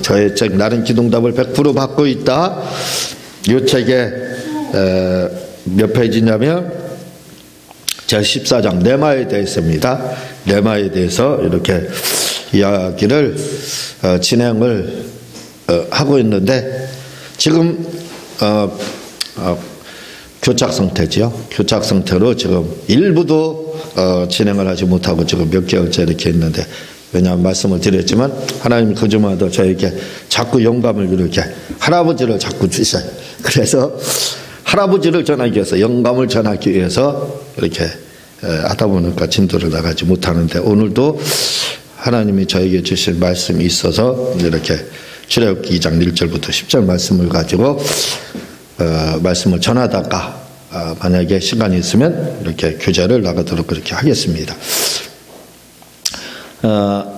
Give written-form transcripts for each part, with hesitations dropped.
저의 책 나는 기도응답을 100% 받고 있다. 이 책에 몇 페이지냐면 제 14장 레마에 대해서입니다. 레마에 대해서 이렇게 이야기를 진행을 하고 있는데 지금 교착 상태지요. 교착 상태로 지금 일부도 진행을 하지 못하고 지금 몇 개월째 이렇게 있는데, 왜냐하면 말씀을 드렸지만 하나님 그주마다 저에게 자꾸 영감을 이렇게 할아버지를 자꾸 주셔요. 그래서 할아버지를 전하기 위해서, 영감을 전하기 위해서 이렇게 하다 보니까 진도를 나가지 못하는데, 오늘도 하나님이 저에게 주신 말씀이 있어서 이렇게 출애굽기 2장 1절부터 10절 말씀을 가지고 말씀을 전하다가 만약에 시간이 있으면 이렇게 교재를 나가도록 그렇게 하겠습니다.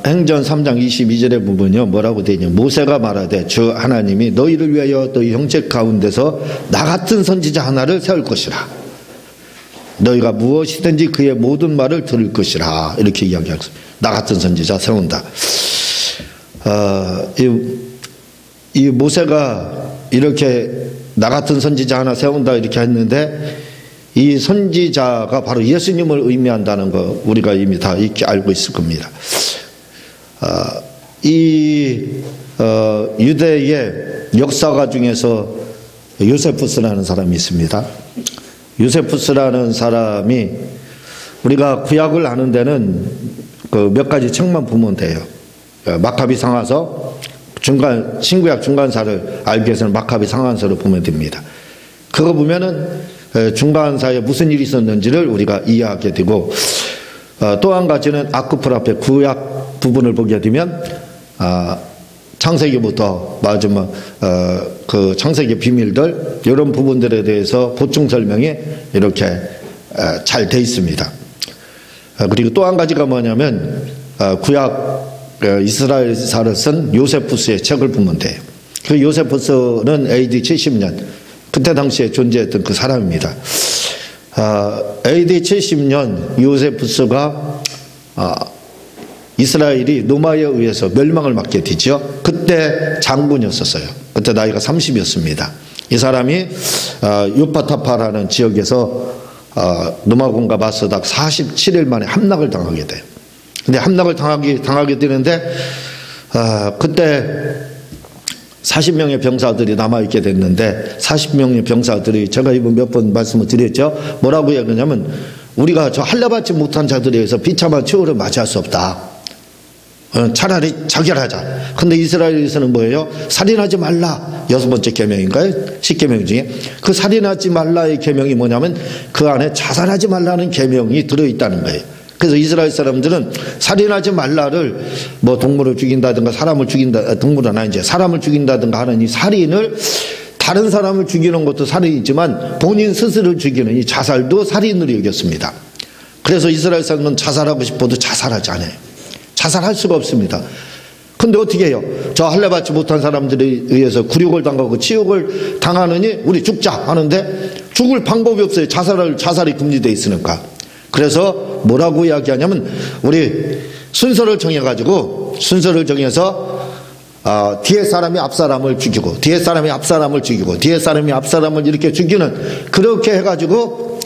행전 3장 22절의 부분이요, 뭐라고 되어 있냐. 모세가 말하되 주 하나님이 너희를 위하여 너희 형제 가운데서 나 같은 선지자 하나를 세울 것이라. 너희가 무엇이든지 그의 모든 말을 들을 것이라. 이렇게 이야기하고 있습니다. 나 같은 선지자 세운다. 이 모세가 이렇게 나 같은 선지자 하나 세운다 이렇게 했는데, 이 선지자가 바로 예수님을 의미한다는 거 우리가 이미 다 익히 알고 있을 겁니다. 유대의 역사가 중에서 요세푸스라는 사람이 있습니다. 요세푸스라는 사람이, 우리가 구약을 아는 데는 그 몇 가지 책만 보면 돼요. 마카비 상하서, 신구약 중간사를 알기 위해서는 마카비 상하서를 보면 됩니다. 그거 보면은 중간사에 무슨 일이 있었는지를 우리가 이해하게 되고, 또 한 가지는 아크프라페 구약 부분을 보게 되면 창세기부터 마지막 그 창세기 비밀들, 이런 부분들에 대해서 보충 설명이 이렇게 잘 돼 있습니다. 그리고 또 한 가지가 뭐냐면 구약 이스라엘사를 쓴 요세푸스의 책을 보면 돼요. 그 요세푸스는 AD 70년 그때 당시에 존재했던 그 사람입니다. AD 70년 요세푸스가 이스라엘이 로마에 의해서 멸망을 맞게 되죠. 그때 장군이었었어요. 그때 나이가 30이었습니다. 이 사람이 요파타파라는 지역에서 로마군과 맞서다 47일 만에 함락을 당하게 돼요. 근데 함락을 당하게 되는데, 그때 40명의 병사들이 남아있게 됐는데, 40명의 병사들이, 제가 이번 몇 번 말씀을 드렸죠. 뭐라고 얘기하냐면, 우리가 저 할례받지 못한 자들에 의해서 비참한 최후를 맞이할 수 없다. 차라리 자결하자. 근데 이스라엘에서는 뭐예요? 살인하지 말라. 6번째 계명인가요? 10계명 중에. 그 살인하지 말라의 계명이 뭐냐면 그 안에 자살하지 말라는 계명이 들어있다는 거예요. 그래서 이스라엘 사람들은 살인하지 말라를, 뭐 동물을 죽인다든가 사람을 죽인다, 동물은 아니지, 사람을 죽인다든가 하는 이 살인을, 다른 사람을 죽이는 것도 살인이지만 본인 스스로를 죽이는 이 자살도 살인으로 여겼습니다. 그래서 이스라엘 사람은 자살하고 싶어도 자살하지 않아요. 자살할 수가 없습니다. 근데 어떻게 해요? 저 할례받지 못한 사람들에 의해서 굴욕을 당하고 치욕을 당하느니 우리 죽자 하는데 죽을 방법이 없어요. 자살이 금지되어 있으니까. 그래서 뭐라고 이야기하냐면, 우리 순서를 정해서 뒤에 사람이 앞 사람을 죽이고, 뒤에 사람이 앞 사람을 죽이고, 뒤에 사람이 앞 사람을 이렇게 죽이는, 그렇게 해가지고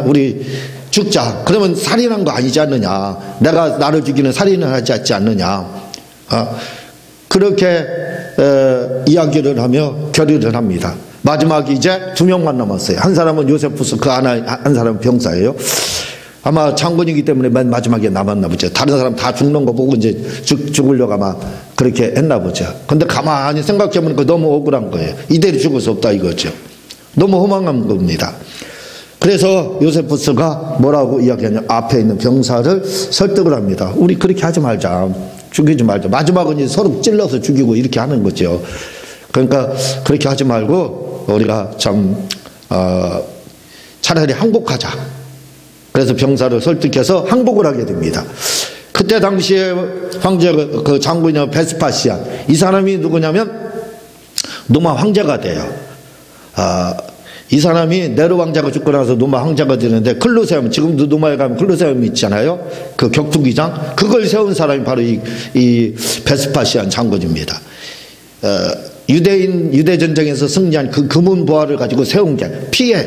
우리 죽자. 그러면 살인한 거 아니지 않느냐. 내가 나를 죽이는 살인을 하지 않느냐. 그렇게 이야기를 하며 결의를 합니다. 마지막에 이제 2명만 남았어요. 한 사람은 요세푸스, 그 하나, 한 사람은 병사예요. 아마 장군이기 때문에 맨 마지막에 남았나 보죠. 다른 사람 다 죽는 거 보고 이제 죽으려고 아마 그렇게 했나 보죠. 근데 가만히 생각해보니까 너무 억울한 거예요. 이대로 죽을 수 없다 이거죠. 너무 허망한 겁니다. 그래서 요세푸스가 뭐라고 이야기하냐. 앞에 있는 병사를 설득을 합니다. 우리 그렇게 하지 말자. 죽이지 말자. 마지막은 이제 서로 찔러서 죽이고 이렇게 하는 거죠. 그러니까 그렇게 하지 말고 우리가 차라리 항복하자. 그래서 병사를 설득해서 항복을 하게 됩니다. 그때 당시에 황제, 그 장군이 베스파시안, 이 사람이 누구냐면 로마 황제가 돼요. 이 사람이 네로 왕자가 죽고 나서 노마 황자가 되는데 클로세움, 지금도 노마에 가면 클로세움이 있잖아요. 그 격투기장. 그걸 세운 사람이 바로 이 베스파시안 장군입니다. 유대 전쟁에서 승리한 그 금은 보화를 가지고 세운 게 피해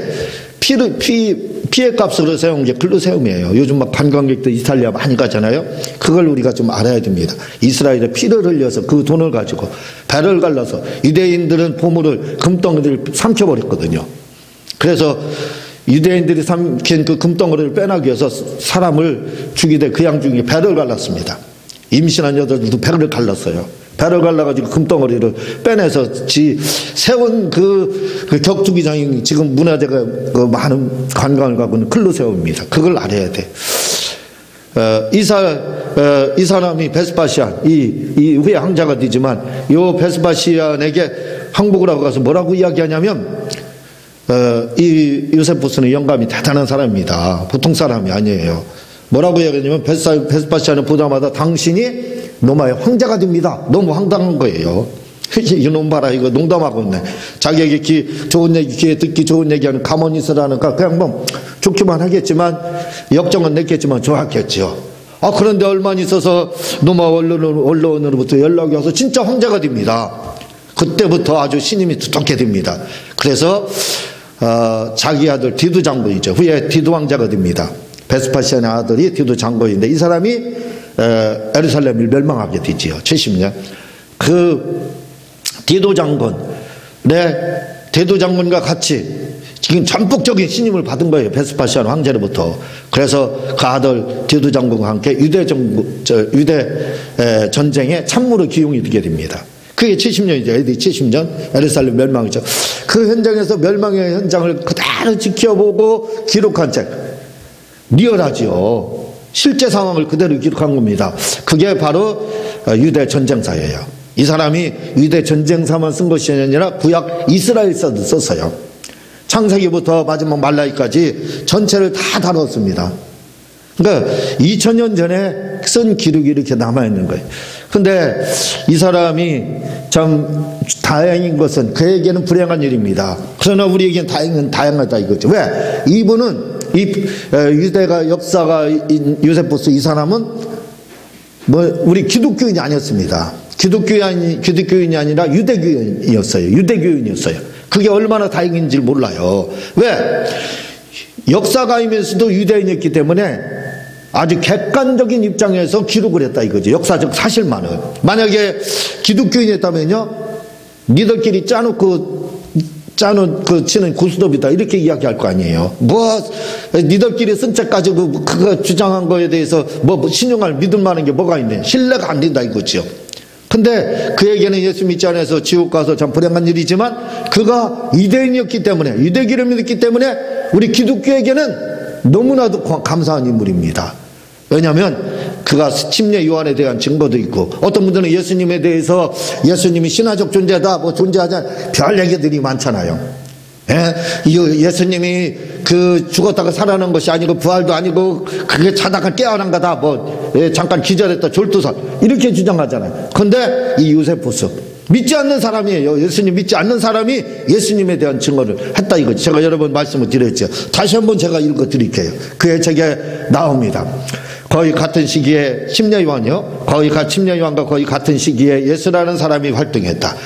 값으로 세운 게 클로세움이에요. 요즘 막 관광객들 이탈리아 많이 가잖아요. 그걸 우리가 좀 알아야 됩니다. 이스라엘의 피를 흘려서 그 돈을 가지고 배를 갈라서 유대인들은 보물을 금덩이를 삼켜버렸거든요. 그래서 유대인들이 삼킨 그 금덩어리를 빼내기 위해서 사람을 죽이되 그 양 중에 배를 갈랐습니다. 임신한 여자들도 배를 갈랐어요. 배를 갈라가지고 금덩어리를 빼내서 세운 그 격투기장이 지금 문화재가 그 많은 관광을 가고 있는 클로세움입니다. 그걸 알아야 돼. 이 사람이 베스파시안, 이 후에 황자가 되지만 요 베스파시안에게 항복을 하고 가서 뭐라고 이야기하냐면 이 요세푸스는 영감이 대단한 사람입니다. 보통 사람이 아니에요. 뭐라고 이야기하냐면 베스파시안을 보자마자 당신이 로마의 황자가 됩니다. 너무 황당한 거예요. 이놈 봐라, 이거 농담하고 있네. 자기에게 좋은 얘기, 귀에 듣기 좋은 얘기하는 가모니스라는가 그냥 뭐 좋기만 하겠지만 역정은 냈겠지만 좋았겠죠. 그런데 얼마 안 있어서 로마 언론으로부터 연락이 와서 진짜 황자가 됩니다. 그때부터 아주 신임이 두텁게 됩니다. 그래서 자기 아들 디두 장군이죠. 후에 디두 왕자가 됩니다. 베스파시안의 아들이 디두 장군인데 이 사람이 예루살렘을 멸망하게 되지요. 70년. 그 디도 장군과 같이 지금 전폭적인 신임을 받은 거예요. 베스파시안 황제로부터. 그래서 그 아들 디도 장군과 함께 유대 전쟁에 참모로 기용이 되게 됩니다. 그게 70년이죠. AD 70년 예루살렘 멸망이죠. 그 현장에서 멸망의 현장을 그대로 지켜보고 기록한 책. 리얼하지요. 실제 상황을 그대로 기록한 겁니다. 그게 바로 유대 전쟁사예요. 이 사람이 유대 전쟁사만 쓴 것이 아니라 구약 이스라엘서도 썼어요. 창세기부터 마지막 말라기까지 전체를 다 다뤘습니다. 그러니까 2000년 전에 쓴 기록이 이렇게 남아있는 거예요. 근데 이 사람이 참 다행인 것은 그에게는 불행한 일입니다. 그러나 우리에게는 다행하다 이거죠. 왜? 이분은 유대가 역사가 요세푸스 이 사람은 우리 기독교인이 아니었습니다. 기독교인이 아니라 유대교인이었어요. 그게 얼마나 다행인지 몰라요. 왜? 역사가이면서도 유대인이었기 때문에 아주 객관적인 입장에서 기록을 했다 이거죠. 역사적 사실만을. 만약에 기독교인이었다면요, 니들끼리 짜놓은 치는 고스톱이다 이렇게 이야기할 거 아니에요. 니들끼리 쓴 책 가지고 그거 주장한 거에 대해서 신용할 믿을 만한 게 뭐가 있네. 신뢰가 안 된다 이거죠. 근데 그에게는 예수 믿지 않아서 지옥 가서 참 불행한 일이지만 그가 유대인이었기 때문에, 유대교를 믿었기 때문에 우리 기독교에게는 너무나도 감사한 인물입니다. 왜냐하면 그가 침례 요한에 대한 증거도 있고, 어떤 분들은 예수님에 대해서 예수님이 신화적 존재다 존재하지 않은 별 얘기들이 많잖아요. 예수님이 죽었다가 살아난 것이 아니고 부활도 아니고 그게 자다가 깨어난 거다 잠깐 기절했다 졸두선 이렇게 주장하잖아요. 근데 이 요세푸스 믿지 않는 사람이에요. 예수님 믿지 않는 사람이 예수님에 대한 증거를 했다 이거지. 제가 여러 번 말씀을 드렸죠. 다시 한번 제가 읽어 드릴게요. 그의 책에 나옵니다. 거의 같은 시기에 침례 요한이요. 침례 요한과 거의 같은 시기에 예수라는 사람이 활동했다.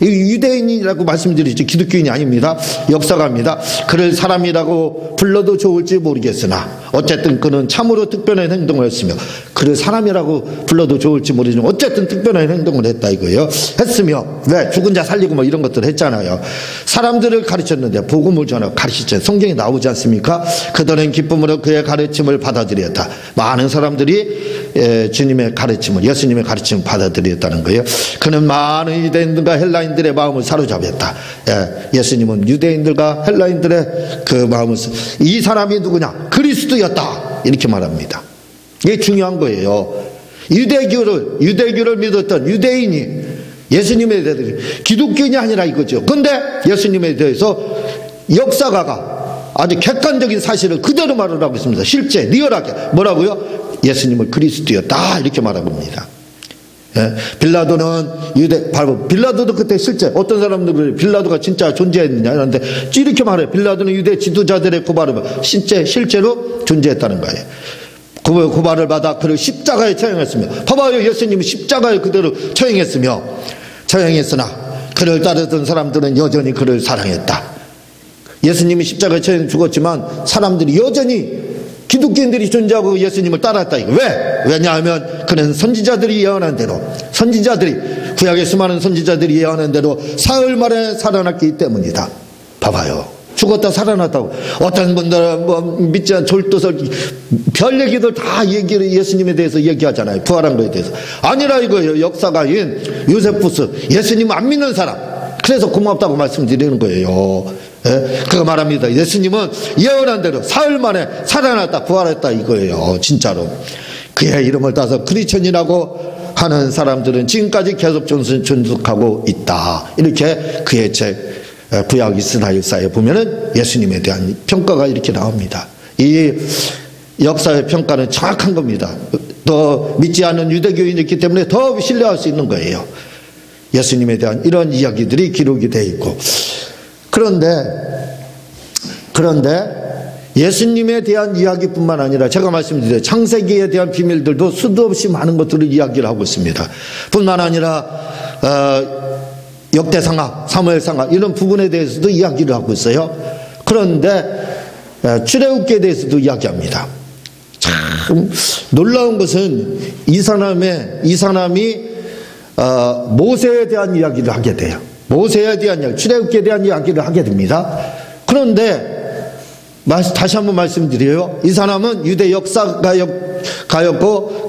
유대인이라고 말씀드리죠. 기독교인이 아닙니다. 역사가입니다. 그를 사람이라고 불러도 좋을지 모르겠으나 어쨌든 그는 참으로 특별한 행동을 했으며, 그를 사람이라고 불러도 좋을지 모르지만 어쨌든 특별한 행동을 했다 이거예요. 했으며, 왜? 죽은 자 살리고 이런 것들 했잖아요. 사람들을 가르쳤는데, 복음을 전하고 가르치죠. 성경에 나오지 않습니까? 그들은 기쁨으로 그의 가르침을 받아들였다. 많은 사람들이 주님의 가르침을, 예수님의 가르침을 받아들였다는 거예요. 그는 많은 유대인들과 헬라인들의 마음을 사로잡았다. 예수님은 유대인들과 헬라인들의 그 마음을, 이 사람이 누구냐? 그리스도였다. 이렇게 말합니다. 이게 중요한 거예요. 유대교를 믿었던 유대인이 예수님에 대해서 기독교인이 아니라 이거죠. 근데 예수님에 대해서 역사가가 아주 객관적인 사실을 그대로 말을 하고 있습니다. 실제 리얼하게 뭐라고요? 예수님을 그리스도였다 이렇게 말하고 있습니다. 예? 빌라도는 바로 빌라도도 그때 실제 어떤 사람들은 빌라도가 진짜 존재했느냐 이런데 이렇게 말해요. 빌라도는 유대 지도자들의 고발을 실제로 존재했다는 거예요. 고발을 받아 그를 십자가에 처형했으며, 봐봐요, 예수님은 십자가에 그대로 처형했으나 그를 따르던 사람들은 여전히 그를 사랑했다. 예수님이 십자가에 처형 죽었지만 사람들이 여전히 기독교인들이 존재하고 예수님을 따랐다. 왜? 왜냐하면 그는 선지자들이 예언한 대로, 구약의 수많은 선지자들이 예언한 대로 사흘 만에 살아났기 때문이다. 봐봐요. 죽었다 살아났다고. 어떤 분들은 믿지 않는 졸도설 별 얘기들 다 얘기를 예수님에 대해서 얘기하잖아요. 부활한 거에 대해서. 아니라 이거예요. 역사가인 요세푸스, 예수님 안 믿는 사람. 그래서 고맙다고 말씀드리는 거예요. 예? 그거 말합니다. 예수님은 예언한 대로 사흘 만에 살아났다, 부활했다 이거예요. 진짜로. 그의 이름을 따서 크리스천이라고 하는 사람들은 지금까지 계속 존속하고 있다. 이렇게 그의 책 구약 이스라엘사에 보면은 예수님에 대한 평가가 이렇게 나옵니다. 이 역사의 평가는 정확한 겁니다. 더 믿지 않는 유대교인이 있기 때문에 더 신뢰할 수 있는 거예요. 예수님에 대한 이런 이야기들이 기록이 되어 있고. 그런데 예수님에 대한 이야기뿐만 아니라 제가 말씀드린 창세기에 대한 비밀들도 수도 없이 많은 것들을 이야기를 하고 있습니다. 뿐만 아니라 역대상하, 사무엘상하 이런 부분에 대해서도 이야기를 하고 있어요. 그런데 출애굽기에 대해서도 이야기합니다. 참 놀라운 것은 이 사람이 모세에 대한 이야기를 하게 돼요. 모세에 대한 이야기, 출애굽기에 대한 이야기를 하게 됩니다. 그런데 다시 한번 말씀드려요. 이 사람은 유대 역사가였고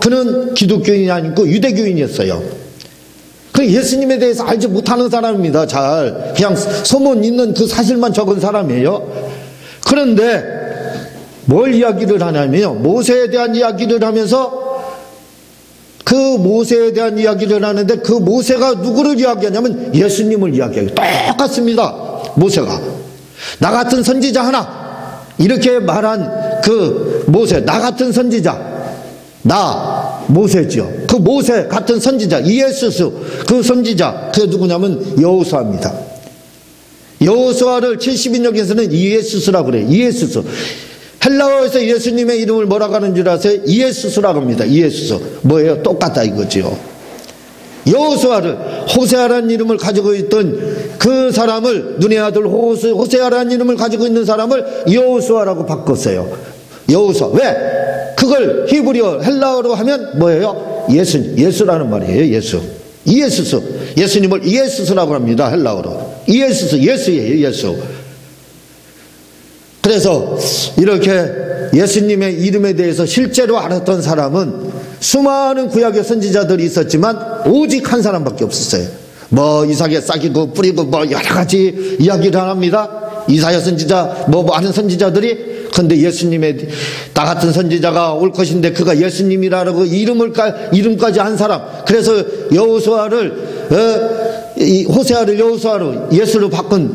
그는 기독교인이 아니고 유대교인이었어요. 그 예수님에 대해서 알지 못하는 사람입니다. 잘 그냥 소문 있는 그 사실만 적은 사람이에요. 그런데 뭘 이야기를 하냐면요, 모세에 대한 이야기를 하면서 그 모세에 대한 이야기를 하는데 그 모세가 누구를 이야기하냐면 예수님을 이야기해요. 똑같습니다. 모세가 나 같은 선지자 하나 이렇게 말한 그 모세, 나 같은 선지자, 나 모세죠. 그 모세 같은 선지자 이에수스, 그 선지자 그게 누구냐면 여호수아입니다. 여호수아를 70인역에서는 이에수스라고 그래요. 이에수스. 헬라어에서 예수님의 이름을 뭐라고 하는 줄 아세요? 이에수스라고 합니다. 이에수스. 뭐예요? 똑같다 이거지요. 여호수아를, 호세아라는 이름을 가지고 있던 그 사람을, 눈의 아들 호세아라는 이름을 가지고 있는 사람을 여호수아라고 바꿨어요. 여호수아. 왜? 그걸 히브리어 헬라어로 하면 뭐예요? 예수라는 말이에요. 예수. 이에수스. 예수님을 이에수스라고 합니다. 헬라어로. 이에수스. 예수예요. 예수. 그래서 이렇게 예수님의 이름에 대해서 실제로 알았던 사람은 수많은 구약의 선지자들이 있었지만 오직 한 사람밖에 없었어요. 뭐 이삭에 싹이고 뿌리고 뭐 여러 가지 이야기를 합니다. 이사야 선지자 뭐 많은 선지자들이. 근데 예수님의 나 같은 선지자가 올 것인데 그가 예수님이라고 이름까지 한 사람. 그래서 호세아를 여호수아로 예수로 바꾼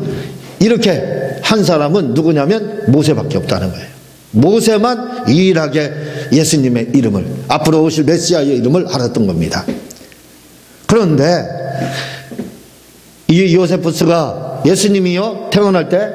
이렇게 한 사람은 누구냐면 모세밖에 없다는 거예요. 모세만 유일하게 예수님의 이름을, 앞으로 오실 메시아의 이름을 알았던 겁니다. 그런데 이 요세푸스가 예수님이요 태어날 때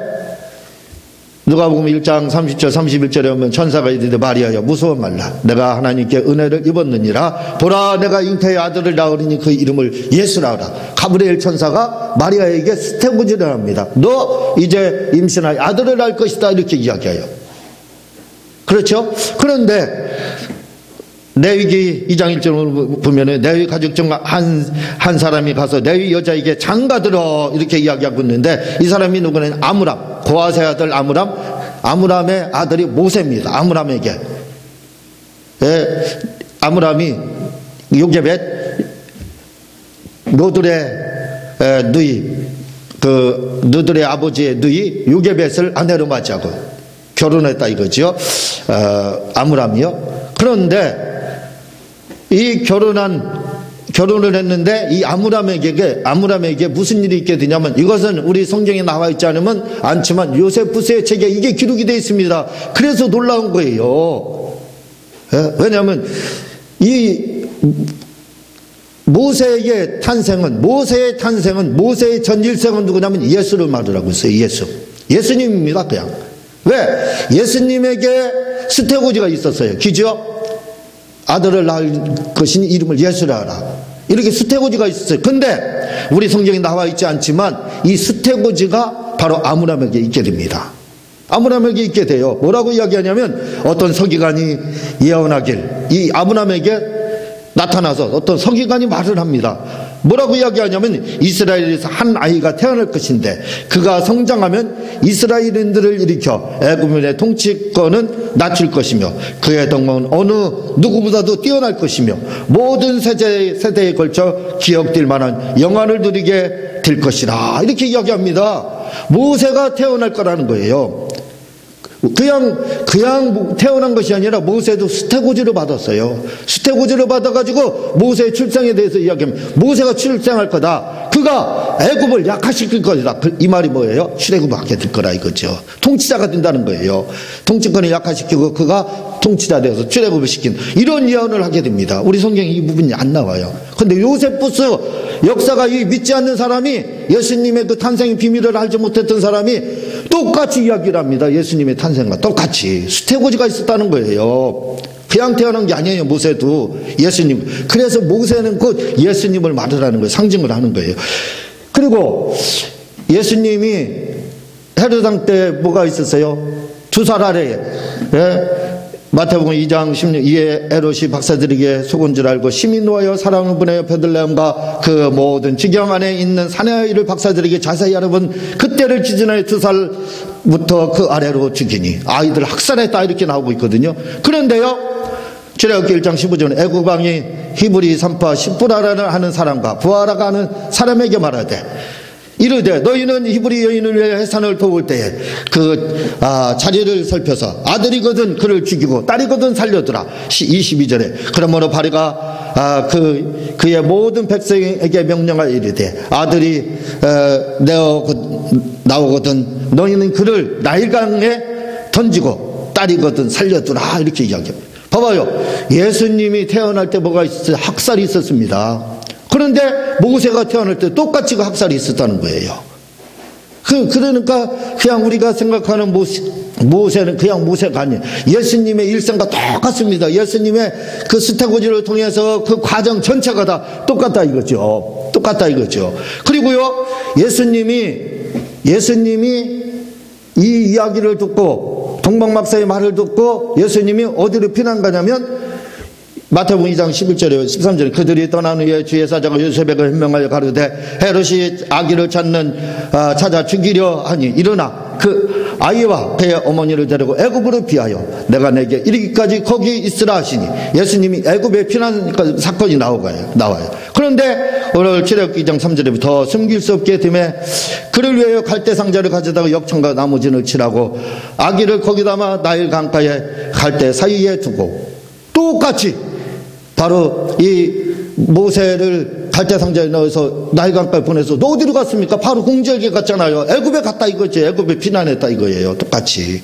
누가복음 1장 30절 31절에 보면 천사가 이르되 마리아여 무서워 말라 내가 하나님께 은혜를 입었느니라 보라 내가 잉태의 아들을 낳으리니 그 이름을 예수라 하라. 가브리엘 천사가 마리아에게 스테고지를 합니다. 너 이제 임신할 아들을 낳을 것이다 이렇게 이야기해요. 그렇죠? 그런데 레위기 2장 1절을 보면은 레위 가족 중 한 사람이 가서 레위 여자에게 장가들어 이렇게 이야기하고 있는데 이 사람이 누구냐면 아므람, 고아세 아들 아므람의 아들이 모세입니다. 아므람에게 아므람이 요게벳 노들의 누이 너들의 아버지의 누이 요게벳을 아내로 맞이하고 결혼했다 이거죠. 아므람이요. 그런데 이 결혼을 했는데 이 아므람에게 무슨 일이 있게 되냐면 이것은 우리 성경에 나와 있지 않지만 요세푸스의 책에 이게 기록이 되어 있습니다. 그래서 놀라운 거예요. 왜냐하면 이 모세의 탄생은 모세의 전일생은 누구냐면 예수를 말하고 있어요. 예수님입니다. 그냥. 왜? 예수님에게 수태고지가 있었어요. 기죠? 아들을 낳을 것이니 이름을 예수라 하라. 이렇게 수태고지가 있었어요. 근데 우리 성경에 나와 있지 않지만 이 수태고지가 바로 아므람에게 있게 됩니다. 아므람에게 있게 돼요. 뭐라고 이야기하냐면 어떤 서기관이 예언하길 이 아므람에게 나타나서 어떤 서기관이 말을 합니다. 뭐라고 이야기하냐면 이스라엘에서 한 아이가 태어날 것인데 그가 성장하면 이스라엘인들을 일으켜 애굽인의 통치권은 낮출 것이며 그의 덕목은 어느 누구보다도 뛰어날 것이며 모든 세대에 걸쳐 기억될 만한 영광을 누리게 될 것이라. 이렇게 이야기합니다. 모세가 태어날 거라는 거예요. 그냥 태어난 것이 아니라 모세도 수태고지를 받았어요. 수태고지를 받아가지고 모세의 출생에 대해서 이야기하면 모세가 출생할 거다. 그가 애굽을 약화시킬 거다. 이 말이 뭐예요? 출애굽하게 될 거라 이거죠. 통치자가 된다는 거예요. 통치권을 약화시키고 그가 통치자 되어서 출애굽을 시킨 이런 예언을 하게 됩니다. 우리 성경에 이 부분이 안 나와요. 근데 요세푸스 역사가 이 믿지 않는 사람이 예수님의 그 탄생의 비밀을 알지 못했던 사람이 똑같이 이야기를 합니다. 예수님의 탄생과 똑같이 수태고지가 있었다는 거예요. 그냥 태어난 게 아니에요. 모세도 예수님. 그래서 모세는 곧 예수님을 말하는 거예요. 상징을 하는 거예요. 그리고 예수님이 헤롯 왕 때 뭐가 있었어요? 2살 아래에 마태복음 2장 16 이에 헤롯이 박사들에게 속은 줄 알고 심히 놓아여 사랑을 보내어 베들레헴과 그 모든 지경 안에 있는 사내 아이를 박사들에게 자세히 알아본 그때를 기준하여 2살부터 그 아래로 죽이니 아이들 학살했다 이렇게 나오고 있거든요. 그런데요 출애굽기 1장 15절에 애굽 왕이 히브리 산파 시프라라를 하는 사람과 부하라가 하는 사람에게 말하되 이르되 너희는 히브리 여인을 위해 해산을 도울 때에 자리를 살펴서 아들이거든 그를 죽이고 딸이거든 살려두라. 22절에 그러므로 바리가 그의 모든 백성에게 명령하여 이르되 아들이 나오거든 너희는 그를 나일강에 던지고 딸이거든 살려두라. 이렇게 이야기합니다. 봐봐요. 예수님이 태어날 때 뭐가 있었어요? 학살이 있었습니다. 그런데 모세가 태어날 때 똑같이 그 학살이 있었다는 거예요. 그러니까 그냥 우리가 생각하는 모세는 그냥 모세가 아니에요. 예수님의 일생과 똑같습니다. 예수님의 그 수태고지를 통해서 그 과정 전체가 다 똑같다 이거죠. 똑같다 이거죠. 그리고요 예수님이 이 이야기를 듣고 동방박사의 말을 듣고 예수님이 어디로 피난 가냐면 마태복음 2장 11절에 13절에 그들이 떠난 후에 주의 사자가 요셉에게 현명하여 가로되 헤롯이 아기를 찾아 죽이려 하니 일어나 그 아이와 그의 어머니를 데리고 애굽으로 피하여 내가 내게 이르기까지 거기 있으라 하시니 예수님이 애굽에 피난 사건이 나와요. 그런데 오늘 출애굽기 2장 3절에부터 숨길 수 없게 됨에 그를 위하여 갈대 상자를 가져다가 역청과 나무진을 칠하고 아기를 거기 담아 나일 강가에 갈대 사이에 두고 똑같이 바로 이 모세를 갈대 상자에 넣어서 나일강가에 보내서 너 어디로 갔습니까? 바로 공주에게 갔잖아요. 애굽에 갔다 이거지. 애굽에 피난했다 이거예요. 똑같이.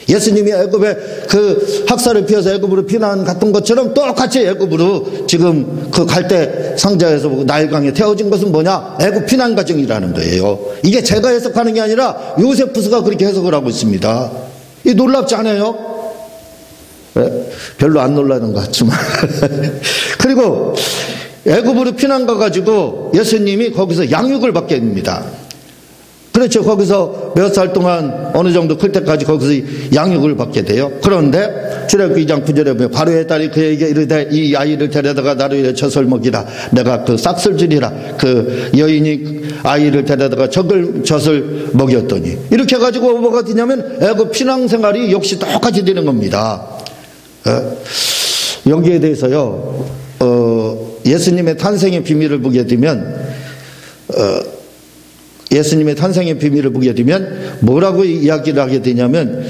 예수님이 애굽에 그 학살을 피해서 애굽으로 피난 갔던 것처럼 똑같이 애굽으로 지금 그 갈대 상자에서 나일강에 태워진 것은 뭐냐? 애굽 피난 과정이라는 거예요. 이게 제가 해석하는 게 아니라 요세푸스가 그렇게 해석을 하고 있습니다. 이 놀랍지 않아요? 별로 안 놀라는 것 같지만 그리고 애굽으로 피난 가가지고 예수님이 거기서 양육을 받게 됩니다. 그렇죠. 거기서 몇 살 동안 어느 정도 클 때까지 거기서 양육을 받게 돼요. 그런데 출애굽기 2장 9절에 보면 바로의 딸이 그에게 이르되 이 아이를 데려다가 나를 위해 젖을 먹이라. 내가 그 싹쓸 주리라. 그 여인이 아이를 데려다가 젖을 먹였더니 이렇게 해가지고 뭐가 되냐면 애굽 피난 생활이 역시 똑같이 되는 겁니다. 여기에 대해서요 예수님의 탄생의 비밀을 보게 되면 예수님의 탄생의 비밀을 보게 되면 뭐라고 이야기를 하게 되냐면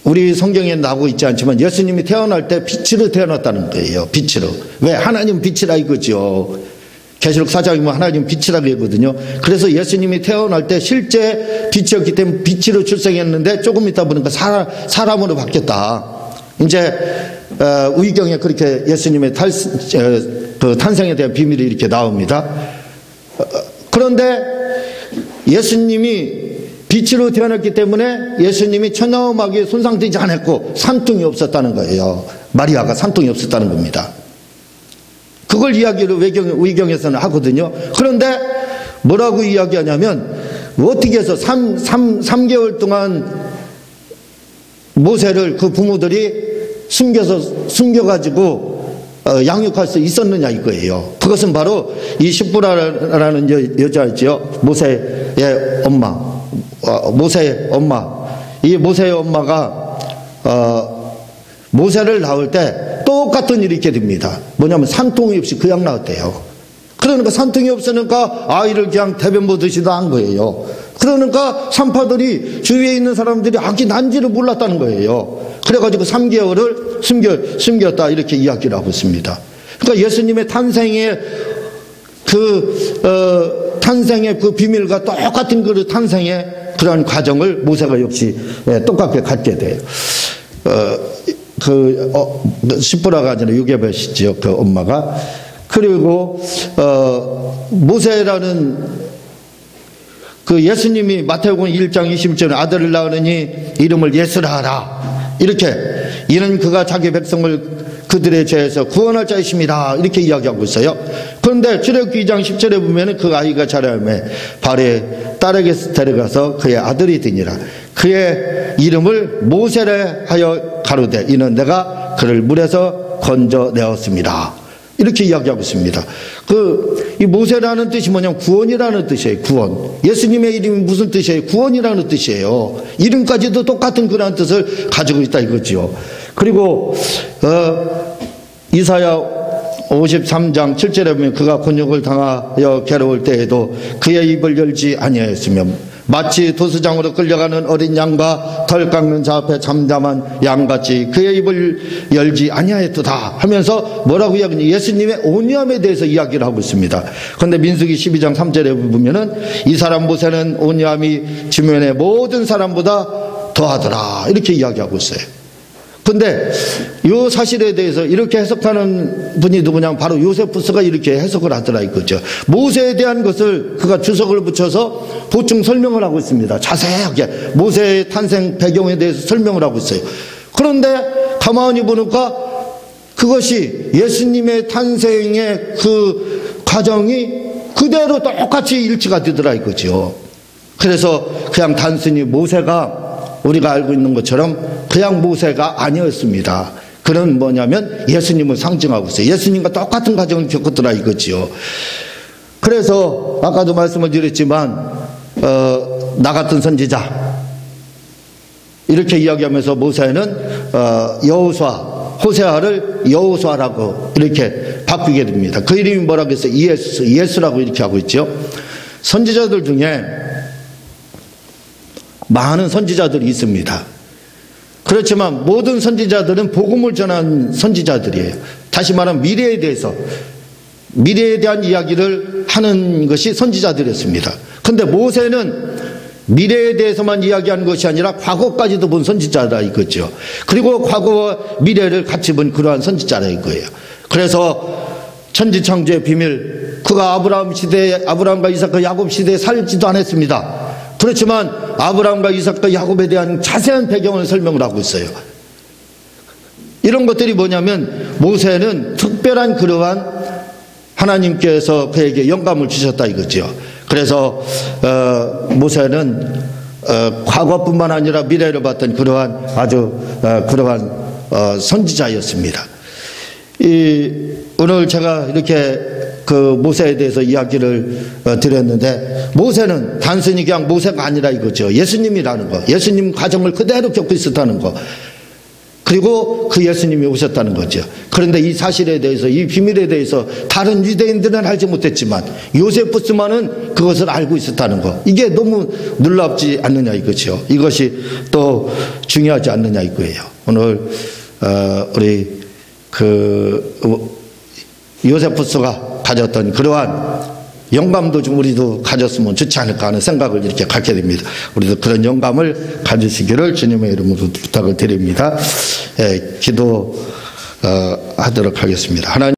우리 성경에 나오고 있지 않지만 예수님이 태어날 때 빛으로 태어났다는 거예요. 빛으로. 왜? 하나님 빛이라 이거죠. 계시록 4장이면 하나님 빛이라고 하거든요. 그래서 예수님이 태어날 때 실제 빛이었기 때문에 빛으로 출생했는데 조금 있다 보니까 사람으로 바뀌었다. 이제 의경에 그렇게 예수님의 그 탄생에 대한 비밀이 이렇게 나옵니다. 그런데 예수님이 빛으로 태어났기 때문에 예수님이 천하음악에 손상되지 않았고 산통이 없었다는 거예요. 마리아가 산통이 없었다는 겁니다. 그걸 이야기를 의경에서는 하거든요. 그런데 뭐라고 이야기하냐면 어떻게 해서 3개월 동안 모세를 그 부모들이 숨겨가지고 양육할 수 있었느냐 이거예요. 그것은 바로 이 십부라라는 여자였죠. 모세의 엄마. 이 모세의 엄마가 모세를 낳을 때 똑같은 일이 있게 됩니다. 뭐냐면 산통이 없이 그냥 낳았대요. 그러니까 산통이 없으니까 아이를 그냥 대변 보듯이 낳은 거예요. 그러니까 산파들이 주위에 있는 사람들이 아기 난지를 몰랐다는 거예요. 그래가지고 3개월을 숨겼다 이렇게 이야기를 하고 있습니다. 그러니까 예수님의 탄생의 그 비밀과 똑같은 그 탄생의 그런 과정을 모세가 역시 똑같게 갖게 돼요. 십부라가 아니라 요게벳이지요, 그 엄마가. 그리고 모세라는 그 예수님이 마태복음 1장 21절에 아들을 낳으니 이름을 예수라 하라. 이렇게 이는 그가 자기 백성을 그들의 죄에서 구원할 자이십니다. 이렇게 이야기하고 있어요. 그런데 출애굽기 2장 10절에 보면 그 아이가 자라매 발에 딸에게서 데려가서 그의 아들이 되니라. 그의 이름을 모세라 하여 가로되 이는 내가 그를 물에서 건져내었습니다. 이렇게 이야기하고 있습니다. 이 모세라는 뜻이 뭐냐면 구원이라는 뜻이에요. 구원. 예수님의 이름이 무슨 뜻이에요? 구원이라는 뜻이에요. 이름까지도 똑같은 그런 뜻을 가지고 있다 이거죠. 그리고 이사야 53장 7절에 보면 그가 곤욕을 당하여 괴로울 때에도 그의 입을 열지 아니하였으며 마치 도수장으로 끌려가는 어린 양과 덜 깎는 자 앞에 잠잠한 양같이 그의 입을 열지 아니하였도다 하면서 뭐라고 이야기하냐, 예수님의 온유함에 대해서 이야기를 하고 있습니다. 그런데 민수기 12장 3절에 보면은 이 사람 모세는 온유함이 지면의 모든 사람보다 더하더라 이렇게 이야기하고 있어요. 근데 이 사실에 대해서 이렇게 해석하는 분이 누구냐, 바로 요세푸스가 이렇게 해석을 하더라 이거죠. 모세에 대한 것을 그가 주석을 붙여서 보충 설명을 하고 있습니다. 자세하게 모세의 탄생 배경에 대해서 설명을 하고 있어요. 그런데 가만히 보니까 그것이 예수님의 탄생의 그 과정이 그대로 똑같이 일치가 되더라 이거죠. 그래서 그냥 단순히 모세가 우리가 알고 있는 것처럼 그냥 모세가 아니었습니다. 그는 뭐냐면 예수님을 상징하고 있어요. 예수님과 똑같은 과정을 겪었더라 이거지요. 그래서 아까도 말씀을 드렸지만 나 같은 선지자 이렇게 이야기하면서 모세는 여호수아, 호세아를 여호수아라고 이렇게 바꾸게 됩니다. 그 이름이 뭐라고 했어요? 예수라고 이렇게 하고 있죠. 선지자들 중에 많은 선지자들이 있습니다. 그렇지만 모든 선지자들은 복음을 전한 선지자들이에요. 다시 말하면 미래에 대한 이야기를 하는 것이 선지자들이었습니다. 그런데 모세는 미래에 대해서만 이야기하는 것이 아니라 과거까지도 본 선지자라 이거죠. 그리고 과거와 미래를 같이 본 그러한 선지자라 이거예요. 그래서 천지창조의 비밀, 그가 아브라함과 이삭과 야곱 시대에 살지도 않았습니다. 그렇지만 아브라함과 이삭과 야곱에 대한 자세한 배경을 설명을 하고 있어요. 이런 것들이 뭐냐면 모세는 특별한 그러한 하나님께서 그에게 영감을 주셨다 이거죠. 그래서 모세는 과거뿐만 아니라 미래를 봤던 그러한 아주 그러한 선지자였습니다. 오늘 제가 이렇게 그 모세에 대해서 이야기를 드렸는데 모세는 단순히 그냥 모세가 아니라 이거죠. 예수님이라는 거, 예수님 과정을 그대로 겪고 있었다는 거, 그리고 그 예수님이 오셨다는 거죠. 그런데 이 사실에 대해서, 이 비밀에 대해서 다른 유대인들은 알지 못했지만 요세푸스만은 그것을 알고 있었다는 거, 이게 너무 놀랍지 않느냐 이거죠. 이것이 또 중요하지 않느냐 이거예요. 오늘 우리 요세푸스가 가졌던 그러한 영감도 좀 우리도 가졌으면 좋지 않을까 하는 생각을 이렇게 갖게 됩니다. 우리도 그런 영감을 가지시기를 주님의 이름으로 부탁을 드립니다. 기도하도록 하겠습니다. 하나님